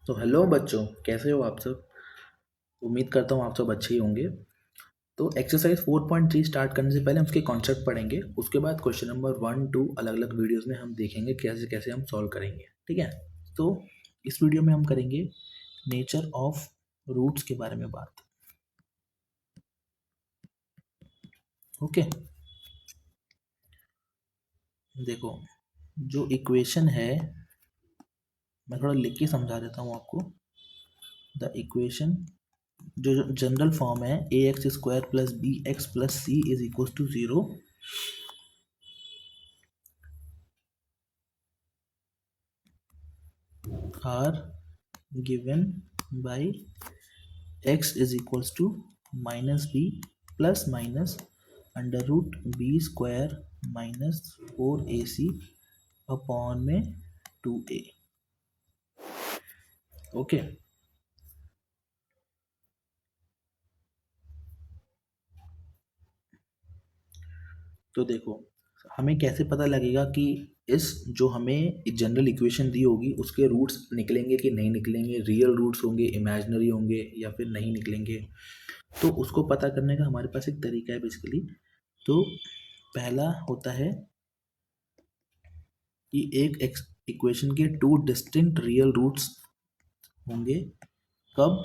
तो हेलो बच्चों, कैसे हो आप सब। उम्मीद करता हूँ आप सब अच्छे ही होंगे। तो एक्सरसाइज 4.3 स्टार्ट करने से पहले हम उसके कॉन्सेप्ट पढ़ेंगे। उसके बाद क्वेश्चन नंबर 1 2 अलग अलग वीडियोस में हम देखेंगे कैसे कैसे हम सॉल्व करेंगे। ठीक है। तो इस वीडियो में हम करेंगे नेचर ऑफ रूट्स के बारे में बात। ओके। देखो, जो इक्वेशन है मैं थोड़ा लिख के समझा देता हूँ आपको। द इक्वेशन जो जनरल फॉर्म है a x square plus b x plus c is equal to 0 are given by x is equals to minus b plus minus under root b square minus 4ac upon में 2a। Okay. तो देखो, हमें कैसे पता लगेगा कि इस जो हमें जनरल इक्वेशन दी होगी उसके रूट्स निकलेंगे कि नहीं निकलेंगे, रियल रूट्स होंगे, इमेजिनरी होंगे या फिर नहीं निकलेंगे। तो उसको पता करने का हमारे पास एक तरीका है बेसिकली। तो पहला होता है कि एक इक्वेशन के 2 डिस्टिंक्ट रियल रूट्स होंगे। कब?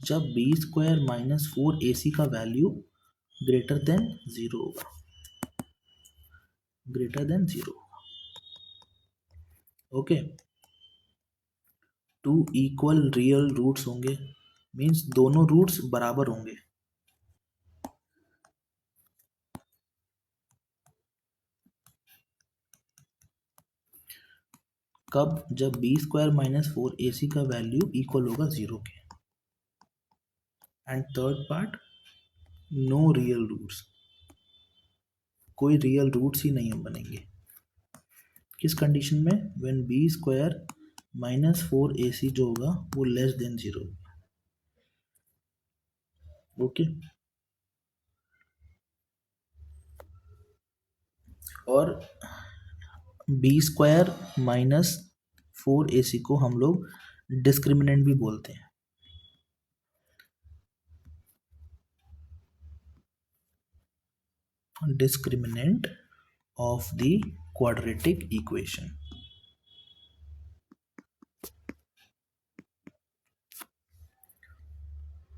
जब बी स्क्वायर माइनस 4ac का वैल्यू ग्रेटर देन 0 होगा। Greater than 0। Okay. 2 equal real roots होंगे, मीन्स दोनों रूट्स बराबर होंगे। कब? जब बी स्क्वायर माइनस 4ac का वैल्यू इक्वल होगा 0 के। And third part, no real roots, कोई रियल रूट्स ही नहीं बनेंगे। किस कंडीशन में? When B square minus 4ac जो होगा वो लेस देन 0। ओके। और बी स्क्वायर माइनस 4ac को हम लोग डिस्क्रिमिनेंट भी बोलते हैं। Discriminant of the quadratic equation.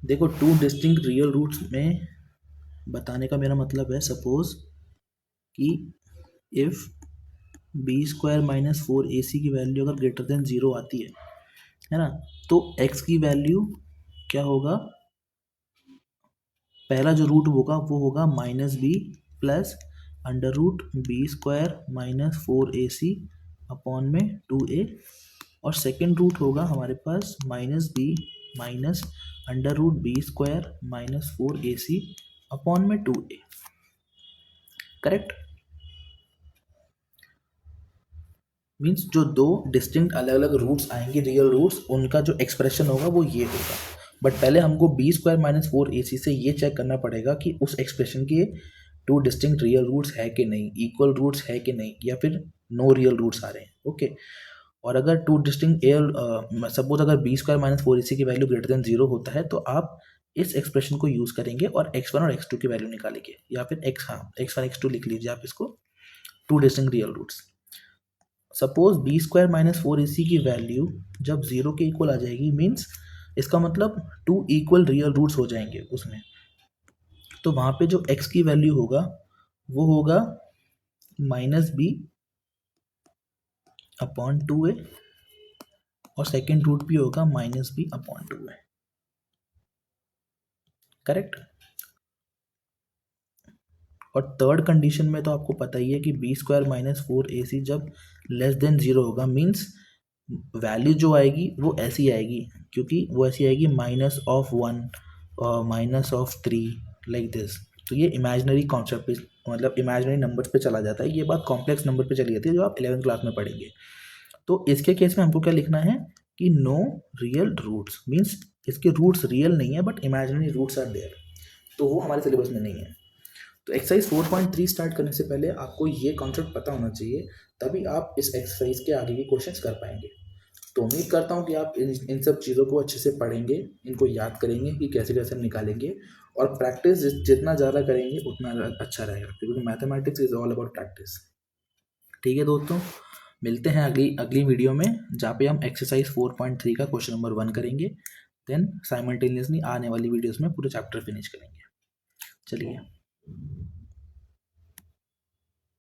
देखो, 2 डिस्टिंक्ट रियल रूट्स में बताने का मेरा मतलब है, सपोज कि if B square minus 4ac की वैल्यू अगर ग्रेटर देन 0 आती है ना, तो x की वैल्यू क्या होगा? पहला जो रूट होगा वो होगा minus b plus under root b square minus 4ac upon में 2a। और सेकेंड रूट होगा हमारे पास minus b minus under root b square minus 4ac upon में 2a। करेक्ट। मीन्स जो दो डिस्टिंक्ट अलग अलग रूट्स आएंगे रियल रूट्स, उनका जो एक्सप्रेशन होगा वो ये होगा। बट पहले हमको बी स्क्वायर माइनस 4ac से ये चेक करना पड़ेगा कि उस एक्सप्रेशन के 2 डिस्टिंक्ट रियल रूट्स है कि नहीं, इक्वल रूट्स है कि नहीं, या फिर नो रियल रूट्स आ रहे हैं। ओके। और अगर 2 डिस्टिंक्ट सपोज अगर बी स्क्वायर माइनस 4ac की वैल्यू ग्रेटर देन 0 होता है तो आप इस एक्सप्रेशन को यूज करेंगे और x1 और x2 की वैल्यू निकालेंगे, या फिर x1 x2 लिख लीजिए आप इसको, 2 distinct real roots. Suppose b square minus 4ac की वैल्यू जब 0 के इक्वल आ जाएगी, मीन्स इसका मतलब 2 इक्वल रियल रूट्स हो जाएंगे उसमें। तो वहाँ पे जो x की वैल्यू होगा वो होगा माइनस बी अपॉन 2a, और सेकेंड रूट भी होगा minus b upon 2a। Correct. और थर्ड कंडीशन में तो आपको पता ही है कि बी स्क्वायर माइनस 4ac जब लेस देन 0 होगा, मीन्स वैल्यू जो आएगी वो ऐसी आएगी, क्योंकि वो ऐसी आएगी -1 -3 लाइक दिस। तो ये इमेजिनरी कॉन्सेप्ट, मतलब इमेजिनरी नंबर्स पे चला जाता है। ये बात कॉम्प्लेक्स नंबर पे चली जाती है जो आप 11th क्लास में पढ़ेंगे। तो इसके केस में हमको क्या लिखना है कि नो रियल रूट्स, मीन्स इसके रूट्स रियल नहीं है but imaginary roots are there, तो वो हमारे सिलेबस में नहीं है। तो एक्सरसाइज 4.3 स्टार्ट करने से पहले आपको ये कॉन्सेप्ट पता होना चाहिए, तभी आप इस एक्सरसाइज के आगे के क्वेश्चंस कर पाएंगे। तो उम्मीद करता हूँ कि आप इन सब चीज़ों को अच्छे से पढ़ेंगे, इनको याद करेंगे कि कैसे कैसे निकालेंगे, और प्रैक्टिस जितना ज़्यादा करेंगे उतना अच्छा रहेगा, क्योंकि mathematics is all about practice. ठीक है दोस्तों, मिलते हैं अगली अगली वीडियो में, जहाँ पे हम एक्सरसाइज 4.3 का क्वेश्चन नंबर 1 करेंगे। देन साइमल्टेनियसली आने वाली वीडियोस में पूरे चैप्टर फिनिश करेंगे। चलिए।